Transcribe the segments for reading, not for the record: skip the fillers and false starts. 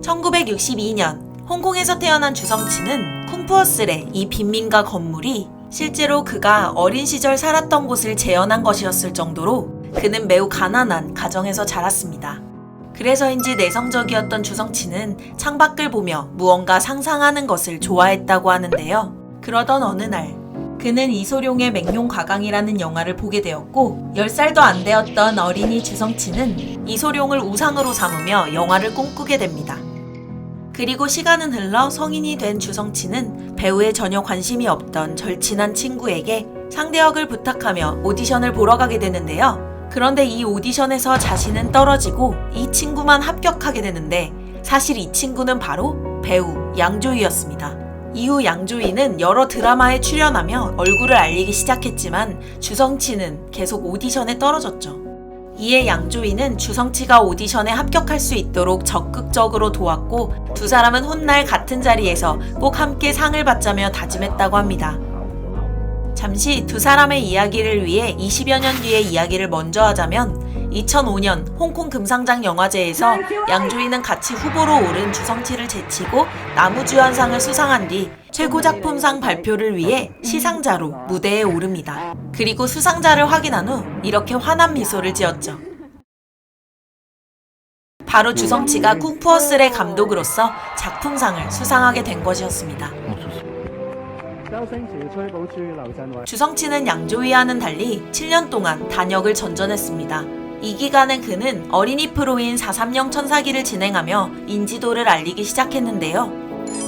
1962년 홍콩에서 태어난 주성치는 쿵푸어슬의 이 빈민가 건물이 실제로 그가 어린 시절 살았던 곳을 재현한 것이었을 정도로 그는 매우 가난한 가정에서 자랐습니다. 그래서인지 내성적이었던 주성치는 창밖을 보며 무언가 상상하는 것을 좋아했다고 하는데요. 그러던 어느 날 그는 이소룡의 맹룡과강이라는 영화를 보게 되었고 10살도 안 되었던 어린이 주성치는 이소룡을 우상으로 삼으며 영화를 꿈꾸게 됩니다. 그리고 시간은 흘러 성인이 된 주성치는 배우에 전혀 관심이 없던 절친한 친구에게 상대역을 부탁하며 오디션을 보러 가게 되는데요. 그런데 이 오디션에서 자신은 떨어지고 이 친구만 합격하게 되는데 사실 이 친구는 바로 배우 양조위였습니다. 이후 양조위는 여러 드라마에 출연하며 얼굴을 알리기 시작했지만 주성치는 계속 오디션에 떨어졌죠. 이에 양조위는 주성치가 오디션에 합격할 수 있도록 적극적으로 도왔고 두 사람은 훗날 같은 자리에서 꼭 함께 상을 받자며 다짐했다고 합니다. 잠시 두 사람의 이야기를 위해 20여 년 뒤의 이야기를 먼저 하자면 2005년 홍콩 금상장 영화제에서 양조위는 같이 후보로 오른 주성치를 제치고 나무주연상을 수상한 뒤 최고작품상 발표를 위해 시상자로 무대에 오릅니다. 그리고 수상자를 확인한 후 이렇게 환한 미소를 지었죠. 바로 주성치가 쿵푸어슬의 감독으로서 작품상을 수상하게 된 것이었습니다. 주성치는 양조위와는 달리 7년 동안 단역을 전전했습니다. 이 기간에 그는 어린이 프로인 430 천사기를 진행하며 인지도를 알리기 시작했는데요.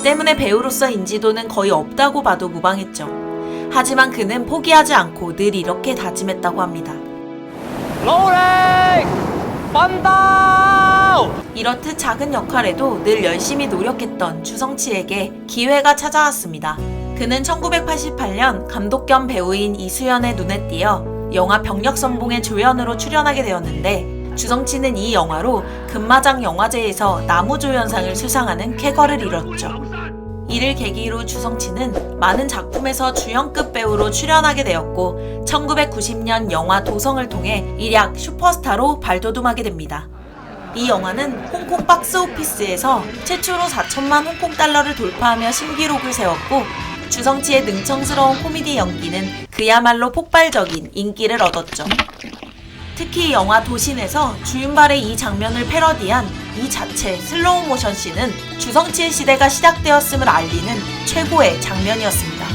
때문에 배우로서 인지도는 거의 없다고 봐도 무방했죠. 하지만 그는 포기하지 않고 늘 이렇게 다짐했다고 합니다. 이렇듯 작은 역할에도 늘 열심히 노력했던 주성치에게 기회가 찾아왔습니다. 그는 1988년 감독 겸 배우인 이수연의 눈에 띄어 영화 병력선봉의 조연으로 출연하게 되었는데 주성치는 이 영화로 금마장 영화제에서 나무조연상을 수상하는 쾌거를 이뤘죠. 이를 계기로 주성치는 많은 작품에서 주연급 배우로 출연하게 되었고 1990년 영화 도성을 통해 일약 슈퍼스타로 발돋움하게 됩니다. 이 영화는 홍콩 박스오피스에서 최초로 4천만 홍콩 달러를 돌파하며 신기록을 세웠고 주성치의 능청스러운 코미디 연기는 그야말로 폭발적인 인기를 얻었죠. 특히 영화 도신에서 주윤발의 이 장면을 패러디한 이 자체 슬로우 모션 씬은 주성치의 시대가 시작되었음을 알리는 최고의 장면이었습니다.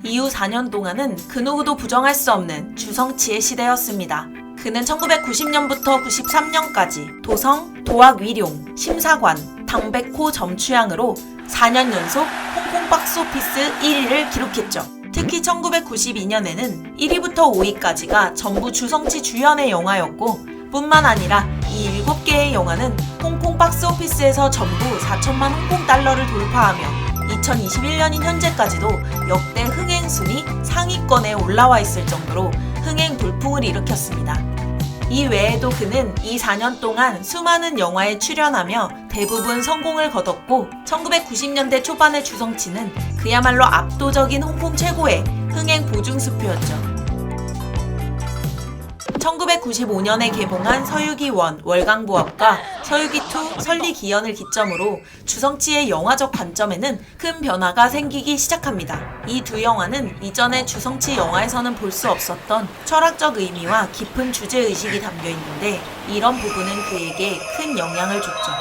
이후 4년 동안은 그 누구도 부정할 수 없는 주성치의 시대였습니다. 그는 1990년부터 93년까지 도성, 도학위룡, 심사관, 당백호 점추양으로 4년 연속 홍콩 박스오피스 1위를 기록했죠. 특히 1992년에는 1위부터 5위까지가 전부 주성치 주연의 영화였고 뿐만 아니라 이 7개의 영화는 홍콩 박스오피스에서 전부 4천만 홍콩 달러를 돌파하며 2021년인 현재까지도 역대 흥행 순위 상위권에 올라와 있을 정도로 흥행 돌풍을 일으켰습니다. 이 외에도 그는 이 4년 동안 수많은 영화에 출연하며 대부분 성공을 거뒀고 1990년대 초반의 주성치는 그야말로 압도적인 홍콩 최고의 흥행 보증수표였죠. 1995년에 개봉한 서유기 1 월강부업과 서유기 2 설리기연을 기점으로 주성치의 영화적 관점에는 큰 변화가 생기기 시작합니다. 이 두 영화는 이전에 주성치 영화에서는 볼 수 없었던 철학적 의미와 깊은 주제의식이 담겨 있는데 이런 부분은 그에게 큰 영향을 줬죠.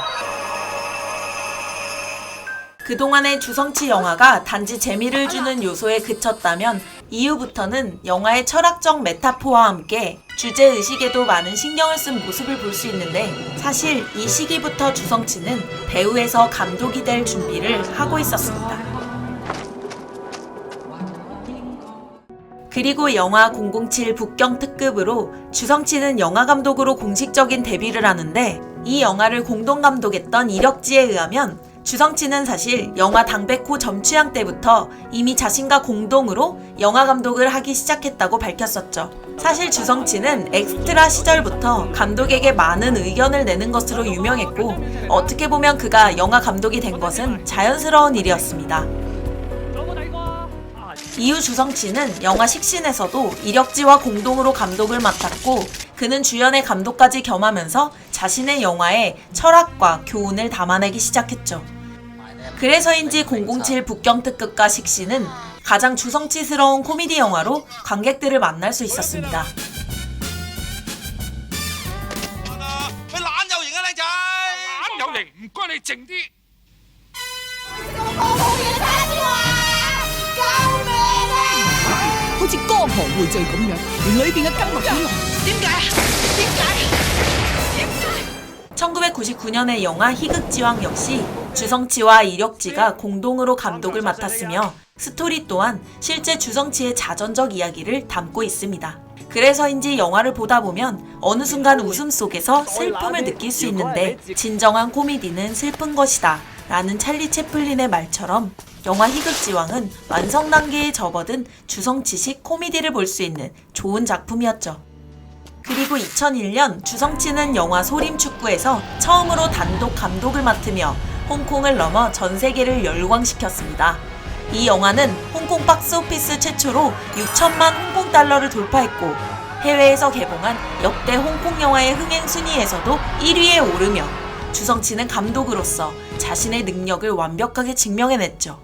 그동안의 주성치 영화가 단지 재미를 주는 요소에 그쳤다면 이후부터는 영화의 철학적 메타포와 함께 주제의식에도 많은 신경을 쓴 모습을 볼 수 있는데 사실 이 시기부터 주성치는 배우에서 감독이 될 준비를 하고 있었습니다. 그리고 영화 007 북경특급으로 주성치는 영화감독으로 공식적인 데뷔를 하는데 이 영화를 공동감독했던 이력지에 의하면 주성치는 사실 영화 당백호 점취양 때부터 이미 자신과 공동으로 영화 감독을 하기 시작했다고 밝혔었죠. 사실 주성치는 엑스트라 시절부터 감독에게 많은 의견을 내는 것으로 유명했고, 어떻게 보면 그가 영화 감독이 된 것은 자연스러운 일이었습니다. 이후 주성치는 영화 식신에서도 이력지와 공동으로 감독을 맡았고, 그는 주연의 감독까지 겸하면서 자신의 영화에 철학과 교훈을 담아내기 시작했죠. 그래서인지 007 북경특급과 식신은 가장 주성치스러운 코미디 영화로 관객들을 만날 수 있었습니다. (1999년의) 영화 희극지왕 역시 주성치와 이력지가 공동으로 감독을 맡았으며, 스토리 또한 실제 주성치의 자전적 이야기를 담고 있습니다. 그래서인지 영화를 보다 보면 어느 순간 웃음 속에서 슬픔을 느낄 수 있는데, 진정한 코미디는 슬픈 것이다 라는 찰리 채플린의 말처럼 영화 희극지왕은 완성 단계에 접어든 주성치식 코미디를 볼 수 있는 좋은 작품이었죠. 그리고 2001년 주성치는 영화 소림축구에서 처음으로 단독 감독을 맡으며 홍콩을 넘어 전 세계를 열광시켰습니다. 이 영화는 홍콩 박스오피스 최초로 6천만 홍콩 달러를 돌파했고, 해외에서 개봉한 역대 홍콩 영화의 흥행 순위에서도 1위에 오르며 주성치는 감독으로서 자신의 능력을 완벽하게 증명해냈죠.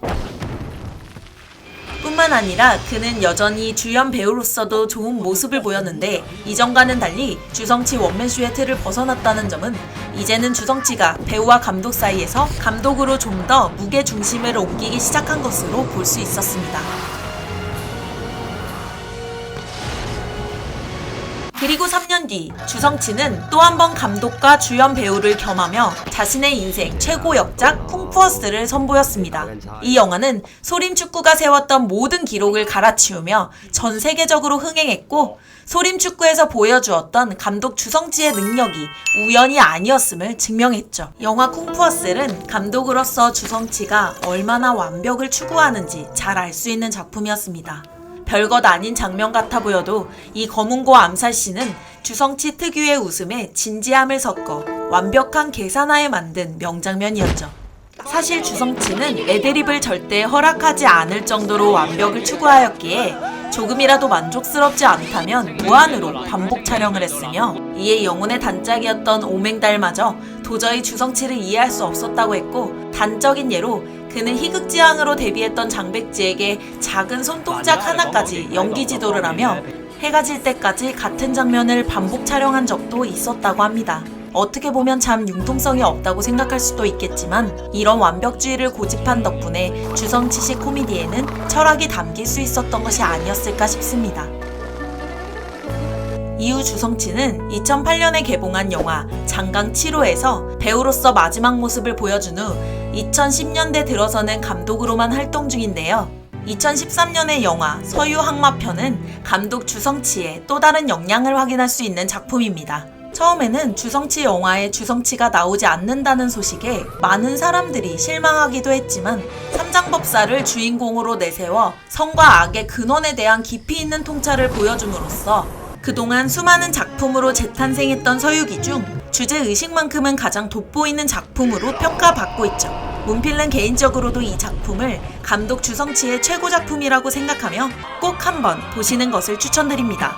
뿐만 아니라 그는 여전히 주연 배우로서도 좋은 모습을 보였는데, 이전과는 달리 주성치 원맨쇼의 틀을 벗어났다는 점은 이제는 주성치가 배우와 감독 사이에서 감독으로 좀 더 무게 중심을 옮기기 시작한 것으로 볼 수 있었습니다. 그리고 3년 뒤 주성치는 또 한 번 감독과 주연 배우를 겸하며 자신의 인생 최고 역작 쿵푸어스를 선보였습니다. 이 영화는 소림축구가 세웠던 모든 기록을 갈아치우며 전 세계적으로 흥행했고, 소림축구에서 보여주었던 감독 주성치의 능력이 우연이 아니었음을 증명했죠. 영화 쿵푸어스는 감독으로서 주성치가 얼마나 완벽을 추구하는지 잘 알 수 있는 작품이었습니다. 별것 아닌 장면 같아 보여도 이 검은고 암살씬은 주성치 특유의 웃음에 진지함을 섞어 완벽한 계산하에 만든 명장면이었죠. 사실 주성치는 애드립을 절대 허락하지 않을 정도로 완벽을 추구하였기에 조금이라도 만족스럽지 않다면 무한으로 반복 촬영을 했으며, 이에 영혼의 단짝이었던 오맹달마저 도저히 주성치를 이해할 수 없었다고 했고, 단적인 예로 그는 희극지왕으로 데뷔했던 장백지에게 작은 손동작 하나까지 연기 지도를 하며 해가 질 때까지 같은 장면을 반복 촬영한 적도 있었다고 합니다. 어떻게 보면 참 융통성이 없다고 생각할 수도 있겠지만, 이런 완벽주의를 고집한 덕분에 주성치식 코미디에는 철학이 담길 수 있었던 것이 아니었을까 싶습니다. 이후 주성치는 2008년에 개봉한 영화 장강 7호에서 배우로서 마지막 모습을 보여준 후 2010년대 들어서는 감독으로만 활동 중인데요. 2013년의 영화 서유항마편은 감독 주성치의 또 다른 역량을 확인할 수 있는 작품입니다. 처음에는 주성치 영화에 주성치가 나오지 않는다는 소식에 많은 사람들이 실망하기도 했지만, 삼장법사를 주인공으로 내세워 성과 악의 근원에 대한 깊이 있는 통찰을 보여줌으로써 그동안 수많은 작품으로 재탄생했던 서유기 중 주제의식만큼은 가장 돋보이는 작품으로 평가받고 있죠. 문필은 개인적으로도 이 작품을 감독 주성치의 최고 작품이라고 생각하며 꼭 한번 보시는 것을 추천드립니다.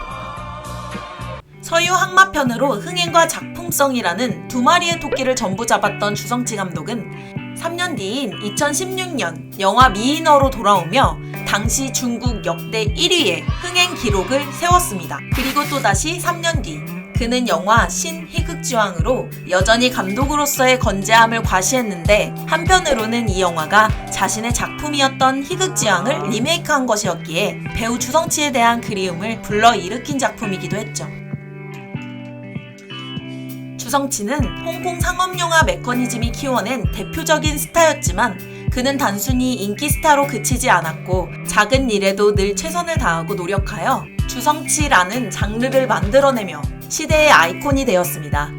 서유항마편으로 흥행과 작품성이라는 두 마리의 토끼를 전부 잡았던 주성치 감독은 3년 뒤인 2016년 영화 미인어로 돌아오며 당시 중국 역대 1위의 흥행 기록을 세웠습니다. 그리고 또다시 3년 뒤 그는 영화 신희극지왕으로 여전히 감독으로서의 건재함을 과시했는데, 한편으로는 이 영화가 자신의 작품이었던 희극지왕을 리메이크한 것이었기에 배우 주성치에 대한 그리움을 불러일으킨 작품이기도 했죠. 주성치는 홍콩 상업영화 메커니즘이 키워낸 대표적인 스타였지만, 그는 단순히 인기 스타로 그치지 않았고 작은 일에도 늘 최선을 다하고 노력하여 주성치라는 장르를 만들어내며 시대의 아이콘이 되었습니다.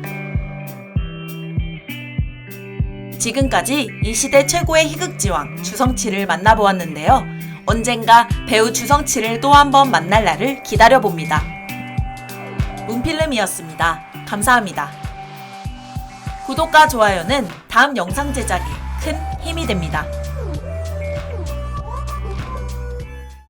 지금까지 이 시대 최고의 희극지왕 주성치를 만나보았는데요. 언젠가 배우 주성치를 또 한 번 만날 날을 기다려봅니다. 문필름이었습니다. 감사합니다. 구독과 좋아요는 다음 영상 제작에 큰 힘이 됩니다.